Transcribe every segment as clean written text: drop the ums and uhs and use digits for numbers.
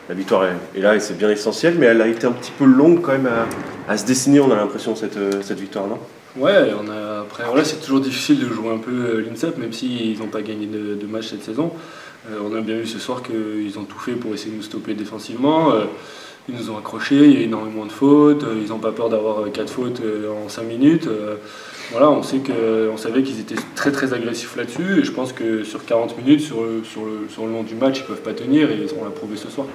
La victoire est là et c'est bien essentiel, mais elle a été un petit peu longue quand même à se dessiner, on a l'impression, cette victoire, non? Ouais, après, voilà, c'est toujours difficile de jouer un peu l'INSEP, même s'ils n'ont pas gagné de match cette saison. On a bien vu ce soir qu'ils ont tout fait pour essayer de nous stopper défensivement. Ils nous ont accrochés, il y a énormément de fautes, ils n'ont pas peur d'avoir 4 fautes en 5 minutes. Voilà, on savait qu'ils étaient très très agressifs là-dessus, et je pense que sur 40 minutes, sur le long du match, ils ne peuvent pas tenir, et on l'a prouvé ce soir.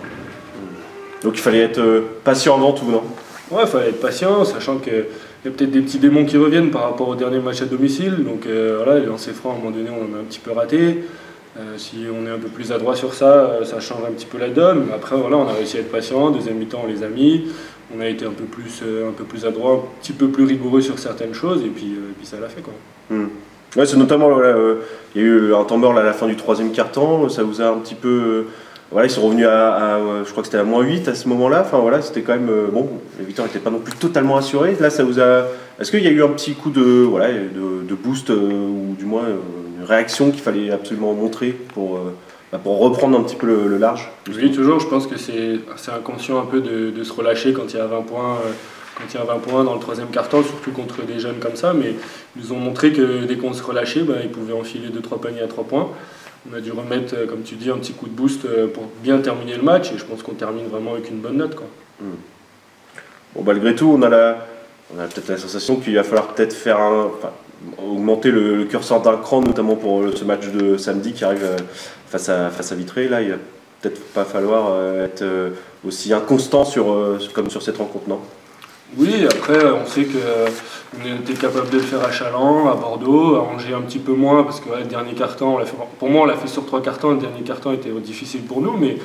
Donc il fallait être patient avant tout, non? Ouais, il fallait être patient, sachant qu'il y a peut-être des petits démons qui reviennent par rapport au dernier match à domicile. Donc voilà, les lancers francs, à un moment donné, on en a un petit peu raté. Si on est un peu plus adroit sur ça, ça change un petit peu la donne. Mais après, voilà, on a réussi à être patient. Deuxième mi-temps, on les a mis. On a été un peu plus adroit, un petit peu plus rigoureux sur certaines choses. Et puis ça l'a fait, quoi. Ouais, c'est notamment, il y a eu un temps mort là, à la fin du troisième quart-temps. Ça vous a un petit peu... Voilà, ils sont revenus je crois que c'était à -8 à ce moment-là. Enfin voilà, c'était quand même bon. La victoire n'était pas non plus totalement assurée. Là, ça vous a. Est-ce qu'il y a eu un petit coup de boost ou du moins une réaction qu'il fallait absolument montrer pour reprendre un petit peu le large? Oui, toujours. Je pense que c'est inconscient un peu de se relâcher quand il y a 20 points. Quand il y a 20 points dans le troisième quart-temps, surtout contre des jeunes comme ça, mais ils nous ont montré que dès qu'on se relâchait, ils pouvaient enfiler 2-3 paniers à 3 points. On a dû remettre, comme tu dis, un petit coup de boost pour bien terminer le match, et je pense qu'on termine vraiment avec une bonne note, quoi. Bon, malgré tout, on a peut-être la sensation qu'il va falloir peut-être faire augmenter le curseur d'un cran, notamment pour ce match de samedi qui arrive face à Vitré. Là, il va peut-être pas falloir être aussi inconstant comme sur cette rencontre, non? Oui, après, on sait qu'on était capable de le faire à Challans, à Bordeaux, à Angers un petit peu moins, parce que le dernier quart-temps, pour moi, on l'a fait sur 3 quart-temps, le dernier quart-temps était difficile pour nous, mais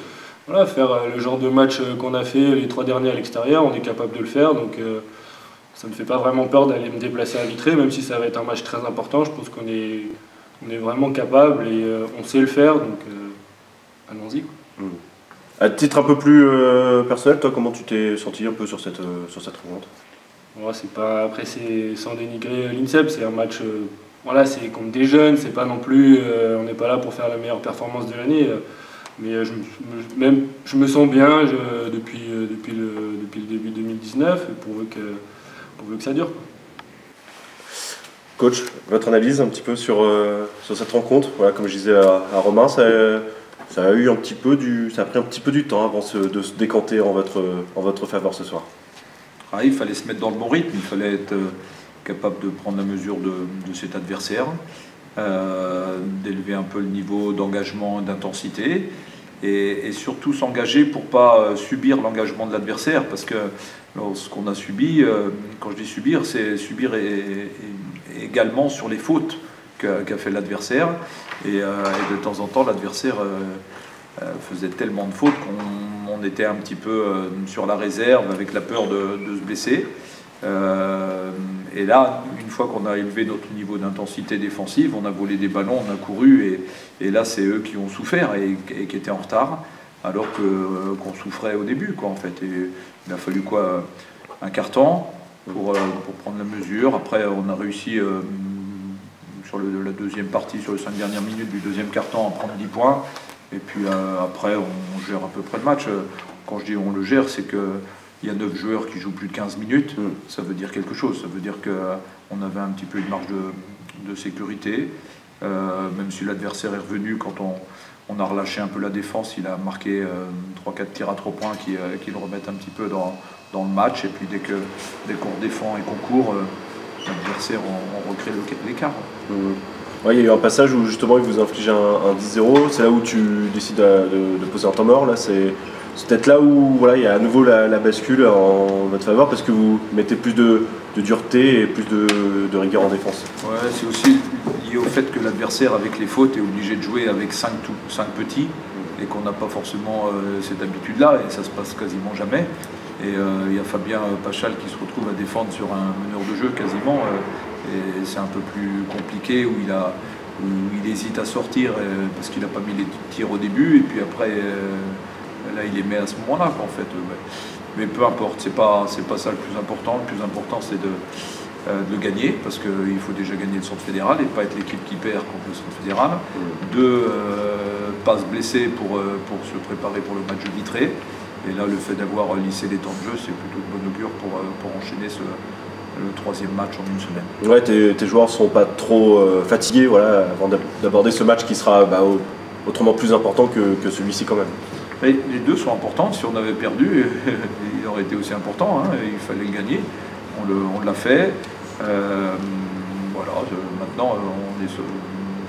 voilà, faire le genre de match qu'on a fait les 3 derniers à l'extérieur, on est capable de le faire, donc ça ne me fait pas vraiment peur d'aller me déplacer à Vitré, même si ça va être un match très important. Je pense qu'on est vraiment capable et on sait le faire, donc allons-y, quoi. À titre un peu plus personnel, toi, comment tu t'es senti un peu sur cette rencontre? Ouais, après, c'est sans dénigrer l'INSEP, c'est un match, voilà, c'est contre des jeunes, c'est pas non plus, on n'est pas là pour faire la meilleure performance de l'année, mais je me sens bien depuis le début 2019, pourvu que ça dure, quoi. Coach, votre analyse un petit peu sur cette rencontre? Voilà, comme je disais à Romain, ça a pris un petit peu du temps avant de se décanter en votre faveur ce soir. Il fallait se mettre dans le bon rythme, il fallait être capable de prendre la mesure de cet adversaire, d'élever un peu le niveau d'engagement et d'intensité, et surtout s'engager pour ne pas subir l'engagement de l'adversaire, parce que lorsqu'on a subi, quand je dis subir, c'est subir également sur les fautes qu'a fait l'adversaire, et de temps en temps l'adversaire faisait tellement de fautes qu'on était un petit peu sur la réserve avec la peur de se blesser. Et là, une fois qu'on a élevé notre niveau d'intensité défensive, on a volé des ballons, on a couru, et là c'est eux qui ont souffert et qui étaient en retard, alors qu'on souffrait au début, quoi, en fait. Et il a fallu un quart-temps pour prendre la mesure. Après, on a réussi sur la deuxième partie, sur les 5 dernières minutes du deuxième quart-temps, à prendre 10 points. Et puis après, on gère à peu près le match. Quand je dis on le gère, c'est qu'il y a 9 joueurs qui jouent plus de 15 minutes. Ça veut dire quelque chose. Ça veut dire qu'on avait un petit peu une marge de sécurité. Même si l'adversaire est revenu, quand on a relâché un peu la défense, il a marqué 3-4 tirs à 3 points qui le remettent un petit peu dans le match. Et puis dès qu'on défend et qu'on court, l'adversaire, on recrée l'écart. Ouais, il y a eu un passage où justement il vous inflige un 10-0, c'est là où tu décides de poser un temps mort. Là, c'est peut-être là où voilà, il y a à nouveau la bascule en votre faveur, parce que vous mettez plus de dureté et plus de rigueur en défense. Ouais, c'est aussi lié au fait que l'adversaire, avec les fautes, est obligé de jouer avec 5 petits, et qu'on n'a pas forcément cette habitude-là, et ça se passe quasiment jamais. Et il y a Fabien Pachal qui se retrouve à défendre sur un meneur de jeu quasiment, et c'est un peu plus compliqué, où il hésite à sortir parce qu'il n'a pas mis les tirs au début, et puis après là il les met à ce moment-là, en fait. Mais peu importe, c'est pas ça le plus important. Le plus important, c'est de le gagner, parce qu'il faut déjà gagner le centre fédéral et pas être l'équipe qui perd contre le centre fédéral. Deux, pas se blesser pour se préparer pour le match de Vitré. Et là, le fait d'avoir lissé les temps de jeu, c'est plutôt de bon augure pour enchaîner le troisième match en une semaine. Ouais, tes joueurs ne sont pas trop fatigués voilà, avant d'aborder ce match qui sera autrement plus important que celui-ci quand même. Et les deux sont importants. Si on avait perdu, il aurait été aussi important. Hein, il fallait le gagner. On l'a fait. Voilà, maintenant, on est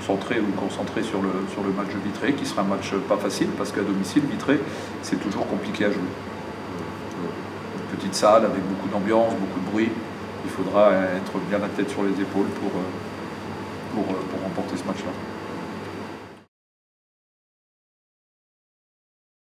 centré ou concentré sur le match de Vitré, qui sera un match pas facile, parce qu'à domicile, Vitré, c'est toujours compliqué à jouer. Une petite salle avec beaucoup d'ambiance, beaucoup de bruit. Il faudra être bien la tête sur les épaules pour remporter ce match-là.